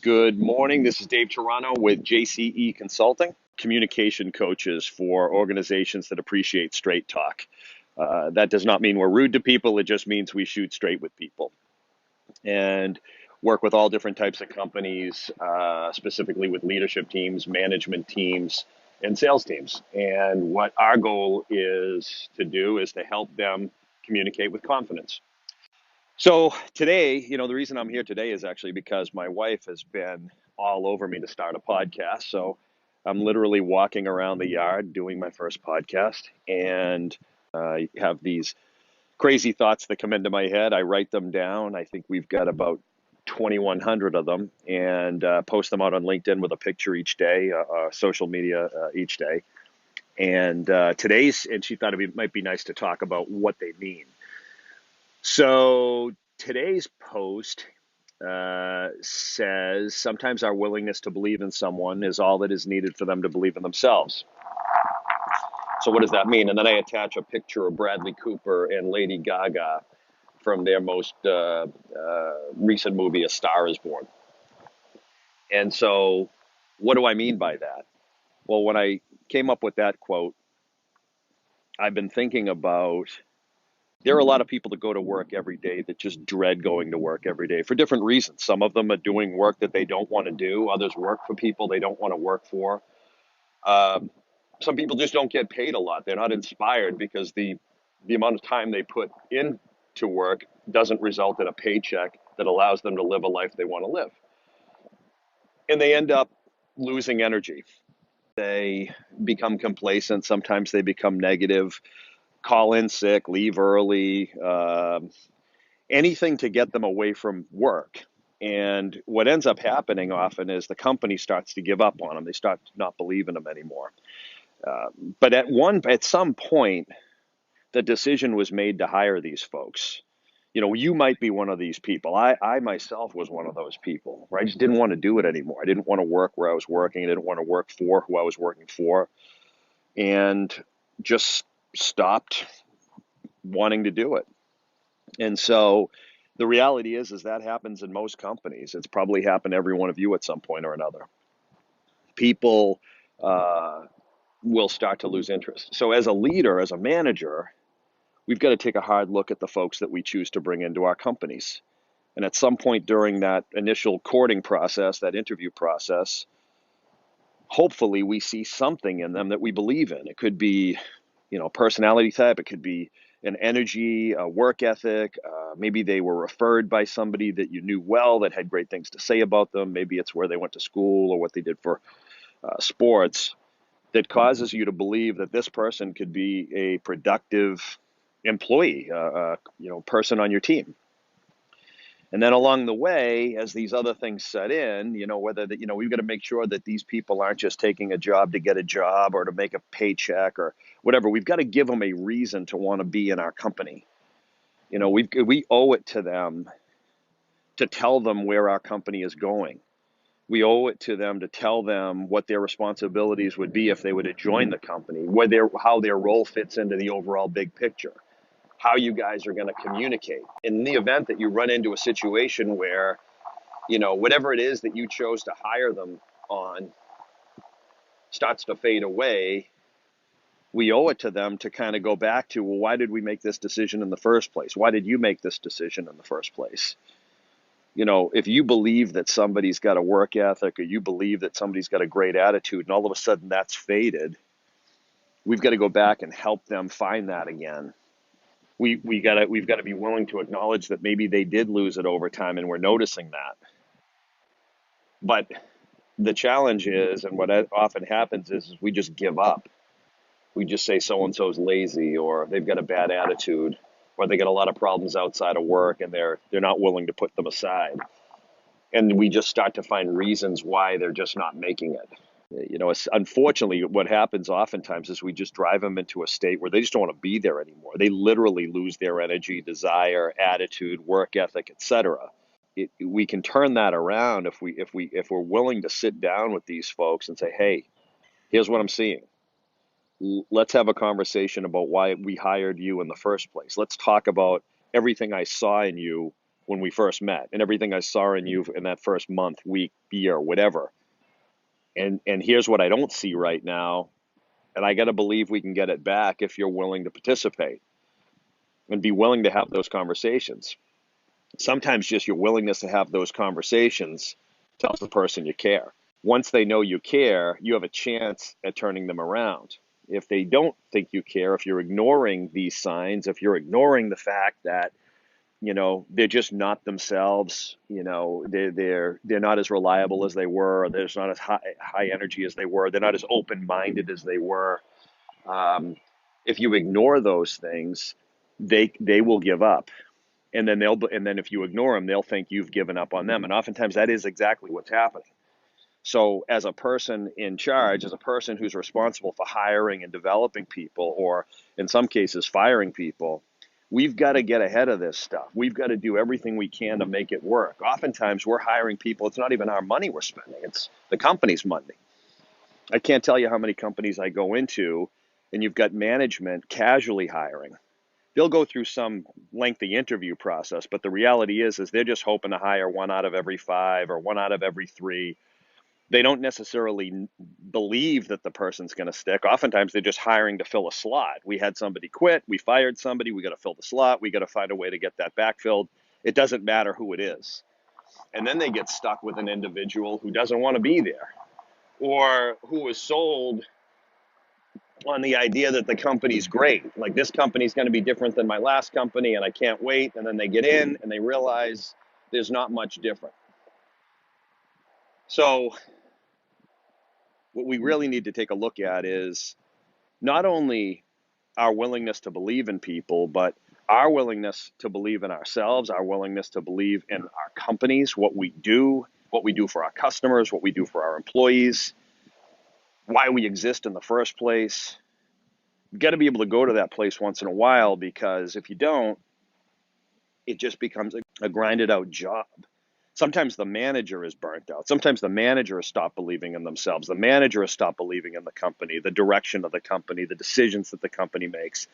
Good morning. This is Dave Turano with JCE Consulting, communication coaches for organizations that appreciate straight talk. That does not mean we're rude to people. It just means we shoot straight with people and work with all different types of companies, specifically with leadership teams, management teams, and sales teams. And what our goal is to do is to help them communicate with confidence. So today, the reason I'm here today is actually because my wife has been all over me to start a podcast. So I'm literally walking around the yard doing my first podcast, and I have these crazy thoughts that come into my head. I write them down. I think we've got about 2,100 of them, and post them out on LinkedIn with a picture each day, social media each day. And and she thought might be nice to talk about what they mean. So today's post says sometimes our willingness to believe in someone is all that is needed for them to believe in themselves. So what does that mean? And then I attach a picture of Bradley Cooper and Lady Gaga from their most recent movie, A Star is Born. And so what do I mean by that? Well, when I came up with that quote, I've been thinking about there are a lot of people that go to work every day that just dread going to work every day for different reasons. Some of them are doing work that they don't want to do. Others work for people they don't want to work for. Some people just don't get paid a lot. They're not inspired because the amount of time they put into work doesn't result in a paycheck that allows them to live a life they want to live. And they end up losing energy. They become complacent. Sometimes they become negative, call in sick, leave early, anything to get them away from work. And what ends up happening often is the company starts to give up on them. They start to not believe in them anymore. But at some point, the decision was made to hire these folks. You might be one of these people. I myself was one of those people where I just didn't want to do it anymore. I didn't want to work where I was working. I didn't want to work for who I was working for, and just stopped wanting to do it. And so the reality is that happens in most companies. It's probably happened to every one of you at some point or another. People will start to lose interest. So as a leader, as a manager, we've got to take a hard look at the folks that we choose to bring into our companies. And at some point during that initial courting process, that interview process, hopefully we see something in them that we believe in. It could be, personality type. It could be an energy, a work ethic. Maybe they were referred by somebody that you knew well that had great things to say about them. Maybe it's where they went to school or what they did for sports that causes you to believe that this person could be a productive employee, person on your team. And then along the way, as these other things set in, we've got to make sure that these people aren't just taking a job to get a job or to make a paycheck or whatever. We've got to give them a reason to want to be in our company. We owe it to them to tell them where our company is going. We owe it to them to tell them what their responsibilities would be if they were to join the company, how their role fits into the overall big picture, how you guys are going to communicate. In the event that you run into a situation where, whatever it is that you chose to hire them on starts to fade away, we owe it to them to kind of go back to, well, why did we make this decision in the first place? Why did you make this decision in the first place? If you believe that somebody's got a work ethic or you believe that somebody's got a great attitude and all of a sudden that's faded, we've got to go back and help them find that again. We've got to be willing to acknowledge that maybe they did lose it over time and we're noticing that. But the challenge is, and what often happens is we just give up. We just say so-and-so's lazy or they've got a bad attitude or they got a lot of problems outside of work and they're not willing to put them aside. And we just start to find reasons why they're just not making it. Unfortunately, what happens oftentimes is we just drive them into a state where they just don't want to be there anymore. They literally lose their energy, desire, attitude, work ethic, etc. We can turn that around if we're willing to sit down with these folks and say, "Hey, here's what I'm seeing. Let's have a conversation about why we hired you in the first place. Let's talk about everything I saw in you when we first met, and everything I saw in you in that first month, week, year, whatever. And here's what I don't see right now, and I got to believe we can get it back if you're willing to participate and be willing to have those conversations. Sometimes just your willingness to have those conversations tells the person you care. Once they know you care, you have a chance at turning them around. If they don't think you care, if you're ignoring these signs, if you're ignoring the fact that they're just not themselves, they're not as reliable as they were, they're not as high energy as they were, they're not as open minded as they were. Um, if you ignore those things, they will give up, and then if you ignore them, they'll think you've given up on them, and oftentimes that is exactly what's happening. So as a person in charge, as a person who's responsible for hiring and developing people, or in some cases firing people, we've got to get ahead of this stuff. We've got to do everything we can to make it work. Oftentimes we're hiring people, it's not even our money we're spending, it's the company's money. I can't tell you how many companies I go into, and you've got management casually hiring. They'll go through some lengthy interview process, but the reality is they're just hoping to hire one out of every five or one out of every three. They don't necessarily believe that the person's going to stick. Oftentimes they're just hiring to fill a slot. We had somebody quit, we fired somebody, we got to fill the slot, we got to find a way to get that backfilled. It doesn't matter who it is. And then they get stuck with an individual who doesn't want to be there, or who is sold on the idea that the company's great. Like, this company's going to be different than my last company and I can't wait. And then they get in and they realize there's not much different. So what we really need to take a look at is not only our willingness to believe in people, but our willingness to believe in ourselves, our willingness to believe in our companies, what we do for our customers, what we do for our employees, why we exist in the first place. You've got to be able to go to that place once in a while, because if you don't, it just becomes a grinded out job. Sometimes the manager is burnt out. Sometimes the manager has stopped believing in themselves. The manager has stopped believing in the company, the direction of the company, the decisions that the company makes.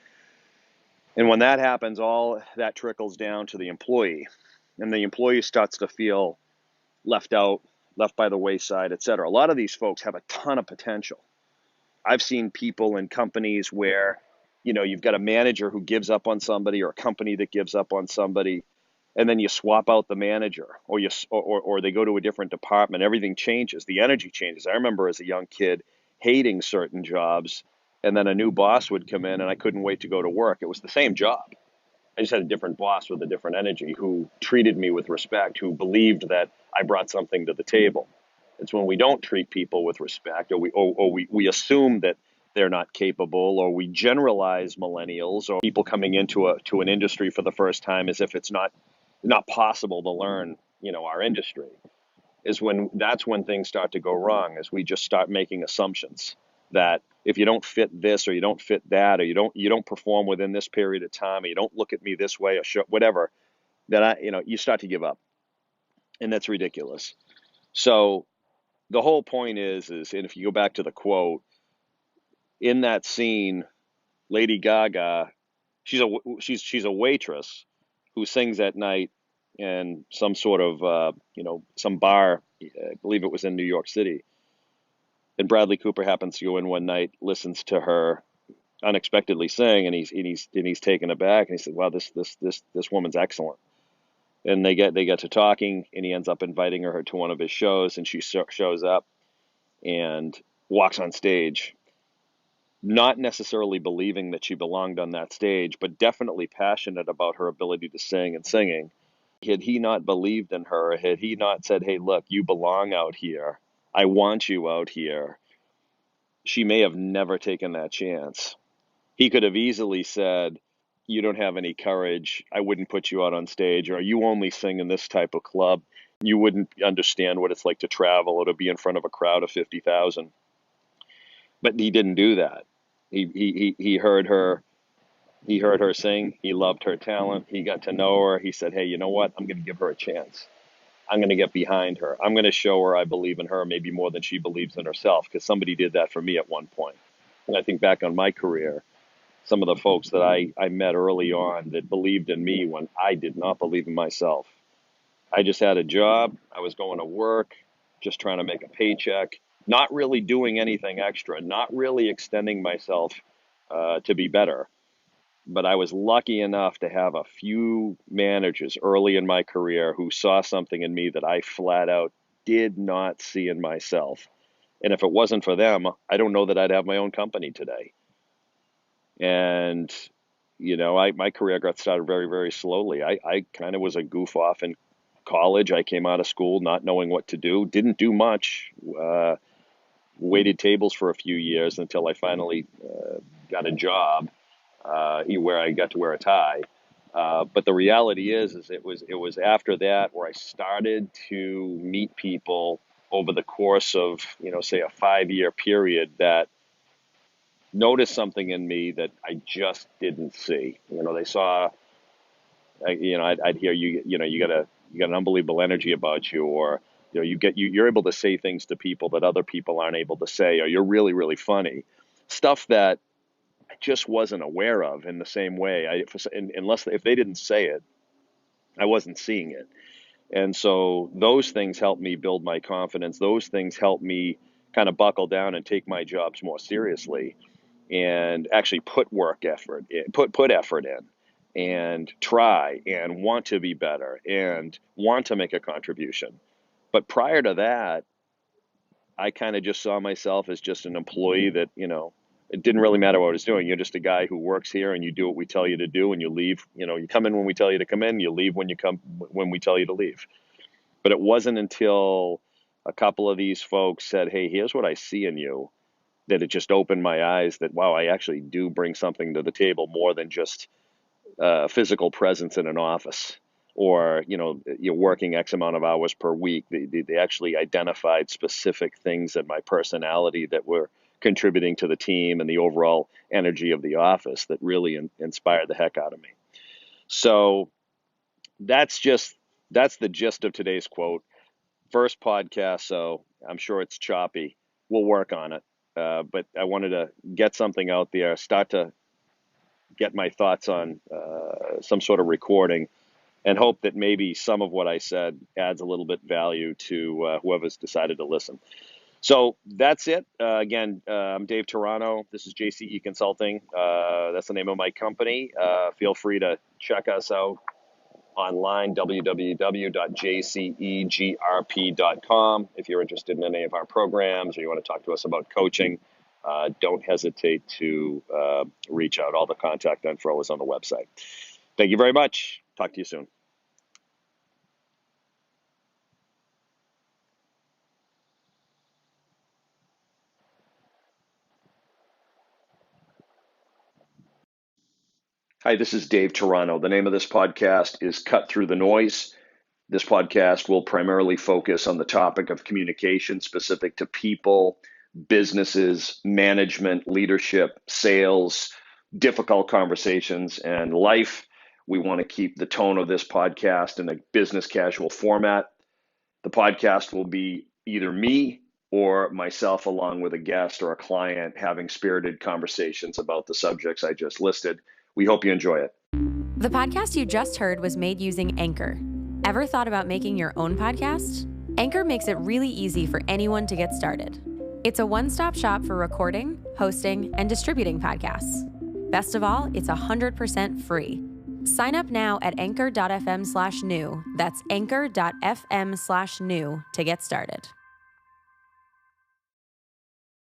And when that happens, all that trickles down to the employee. And the employee starts to feel left out, left by the wayside, et cetera. A lot of these folks have a ton of potential. I've seen people in companies where, you've got a manager who gives up on somebody, or a company that gives up on somebody, and then you swap out the manager, or they go to a different department. Everything changes. The energy changes. I remember as a young kid hating certain jobs, and then a new boss would come in and I couldn't wait to go to work. It was the same job. I just had a different boss with a different energy, who treated me with respect, who believed that I brought something to the table. It's when we don't treat people with respect, or we assume that they're not capable, or we generalize millennials or people coming into an industry for the first time as if it's not possible to learn, our industry, that's when things start to go wrong, as we just start making assumptions that if you don't fit this, or you don't fit that, or you don't perform within this period of time, or you don't look at me this way, or whatever, that you start to give up, and that's ridiculous. So the whole point is, and if you go back to the quote in that scene, Lady Gaga, she's a waitress who sings at night in some sort of some bar. I believe it was in New York City. And Bradley Cooper happens to go in one night, listens to her unexpectedly sing, and he's taken aback, and he said, "Wow, this woman's excellent." And they get to talking, and he ends up inviting her to one of his shows, and she shows up and walks on stage, not necessarily believing that she belonged on that stage, but definitely passionate about her ability to sing and singing. Had he not believed in her, had he not said, "Hey, look, you belong out here. I want you out here," she may have never taken that chance. He could have easily said, "You don't have any courage. I wouldn't put you out on stage," or "You only sing in this type of club. You wouldn't understand what it's like to travel or to be in front of a crowd of 50,000. But he didn't do that. He heard her. He heard her sing. He loved her talent. He got to know her. He said, "Hey, you know what? I'm going to give her a chance. I'm going to get behind her. I'm going to show her I believe in her, maybe more than she believes in herself," because somebody did that for me at one point. And I think back on my career, some of the folks that I met early on that believed in me when I did not believe in myself. I just had a job. I was going to work, just trying to make a paycheck, not really doing anything extra, not really extending myself to be better. But I was lucky enough to have a few managers early in my career who saw something in me that I flat out did not see in myself. And if it wasn't for them, I don't know that I'd have my own company today. And my career got started very, very slowly. I kind of was a goof off in college. I came out of school not knowing what to do, didn't do much, waited tables for a few years until I finally got a job where I got to wear a tie. But the reality is it was after that where I started to meet people over the course of, say a 5-year period that noticed something in me that I just didn't see. They saw, I'd hear you got an unbelievable energy about you, or you're able to say things to people that other people aren't able to say, or you're really, really funny. Stuff that I just wasn't aware of in the same way. Unless if they didn't say it, I wasn't seeing it. And so those things helped me build my confidence. Those things helped me kind of buckle down and take my jobs more seriously, and actually put effort in, and try and want to be better and want to make a contribution. But prior to that, I kind of just saw myself as just an employee that, it didn't really matter what I was doing. You're just a guy who works here and you do what we tell you to do and you leave, you come in when we tell you to come in, you leave when we tell you to leave. But it wasn't until a couple of these folks said, "Hey, here's what I see in you," that it just opened my eyes that, wow, I actually do bring something to the table more than just physical presence in an office, or you're working X amount of hours per week. They actually identified specific things in my personality that were contributing to the team and the overall energy of the office that really inspired the heck out of me. So that's the gist of today's quote. First podcast, so I'm sure it's choppy. We'll work on it. But I wanted to get something out there, start to get my thoughts on some sort of recording, and hope that maybe some of what I said adds a little bit value to whoever's decided to listen. So that's it. Again, I'm Dave Turano. This is JCE Consulting. That's the name of my company. Feel free to check us out online, www.jcegrp.com. If you're interested in any of our programs or you want to talk to us about coaching, don't hesitate to reach out. All the contact info is on the website. Thank you very much. Talk to you soon. Hi, this is Dave Turano. The name of this podcast is Cut Through the Noise. This podcast will primarily focus on the topic of communication specific to people, businesses, management, leadership, sales, difficult conversations, and life. We want to keep the tone of this podcast in a business casual format. The podcast will be either me or myself, along with a guest or a client, having spirited conversations about the subjects I just listed. We hope you enjoy it. The podcast you just heard was made using Anchor. Ever thought about making your own podcast? Anchor makes it really easy for anyone to get started. It's a one-stop shop for recording, hosting, and distributing podcasts. Best of all, it's 100% free. Sign up now at anchor.fm/new. That's anchor.fm/new to get started.